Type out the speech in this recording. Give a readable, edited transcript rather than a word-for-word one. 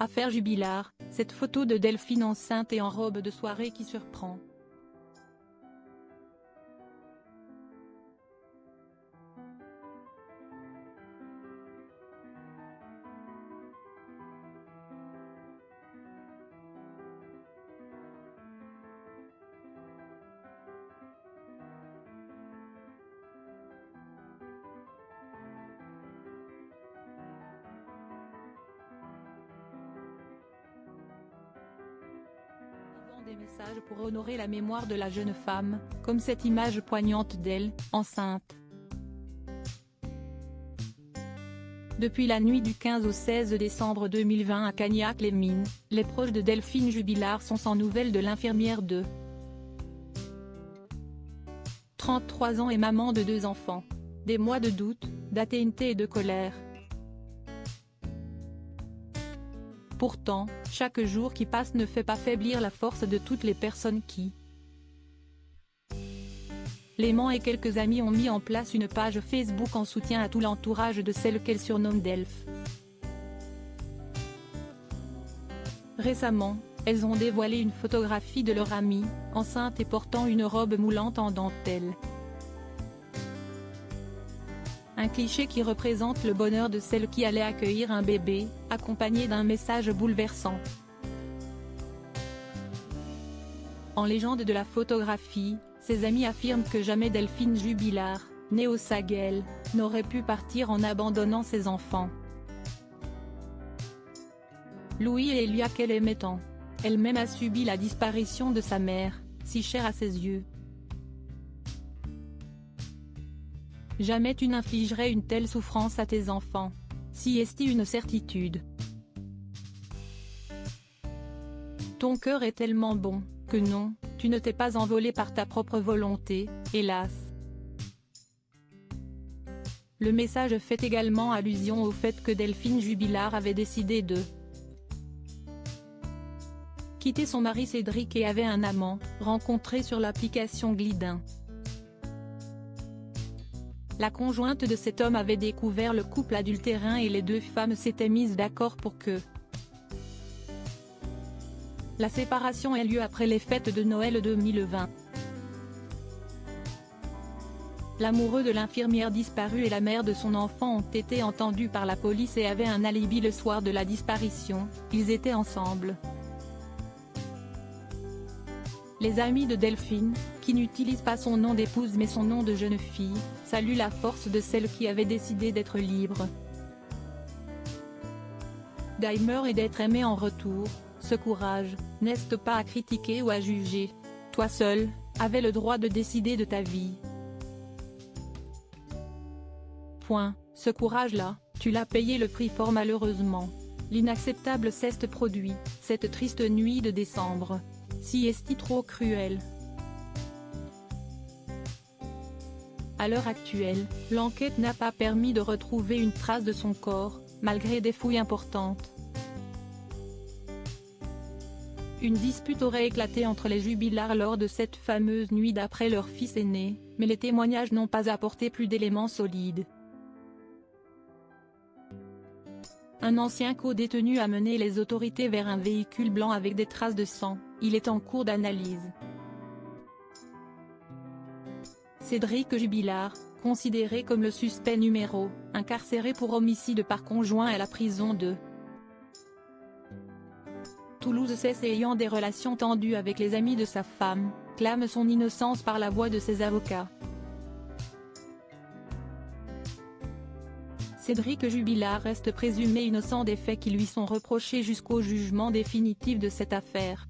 Affaire Jubilard, cette photo de Delphine enceinte et en robe de soirée qui surprend. Des messages pour honorer la mémoire de la jeune femme, comme cette image poignante d'elle, enceinte. Depuis la nuit du 15 au 16 décembre 2020 à Cagnac-les-Mines, les proches de Delphine Jubilard sont sans nouvelles de l'infirmière de 33 ans et maman de 2 enfants. Des mois de doute, d'atteinte et de colère. Pourtant, chaque jour qui passe ne fait pas faiblir la force de toutes les personnes qui l'aimant et quelques amis ont mis en place une page Facebook en soutien à tout l'entourage de celle qu'elle surnomme Delph. Récemment, elles ont dévoilé une photographie de leur amie, enceinte et portant une robe moulante en dentelle. Un cliché qui représente le bonheur de celle qui allait accueillir un bébé, accompagné d'un message bouleversant. En légende de la photographie, ses amis affirment que jamais Delphine Jubilard, née au Saguel, n'aurait pu partir en abandonnant ses enfants. Louis et Elia qu'elle aimait tant. Elle-même a subi la disparition de sa mère, si chère à ses yeux. Jamais tu n'infligerais une telle souffrance à tes enfants. Si est-il une certitude. Ton cœur est tellement bon, que non, tu ne t'es pas envolé par ta propre volonté, hélas. Le message fait également allusion au fait que Delphine Jubilard avait décidé de quitter son mari Cédric et avait un amant, rencontré sur l'application Glidin. La conjointe de cet homme avait découvert le couple adultérin et les 2 femmes s'étaient mises d'accord pour que la séparation ait lieu après les fêtes de Noël 2020. L'amoureux de l'infirmière disparue et la mère de son enfant ont été entendus par la police et avaient un alibi le soir de la disparition, ils étaient ensemble. Les amis de Delphine, qui n'utilisent pas son nom d'épouse mais son nom de jeune fille, saluent la force de celle qui avait décidé d'être libre d'aimer et d'être aimée en retour. Ce courage, n'est-ce pas à critiquer ou à juger. Toi seul, avais le droit de décider de ta vie. Point. Ce courage-là, tu l'as payé le prix fort malheureusement. L'inacceptable s'est produit, cette triste nuit de décembre. Si est-il trop cruel. À l'heure actuelle, l'enquête n'a pas permis de retrouver une trace de son corps, malgré des fouilles importantes. Une dispute aurait éclaté entre les Jubilard lors de cette fameuse nuit d'après leur fils aîné, mais les témoignages n'ont pas apporté plus d'éléments solides. Un ancien co-détenu a mené les autorités vers un véhicule blanc avec des traces de sang, il est en cours d'analyse. Cédric Jubilard, considéré comme le suspect numéro 1 incarcéré pour homicide par conjoint à la prison de Toulouse ayant des relations tendues avec les amis de sa femme, clame son innocence par la voix de ses avocats. Cédric Jubilard reste présumé innocent des faits qui lui sont reprochés jusqu'au jugement définitif de cette affaire.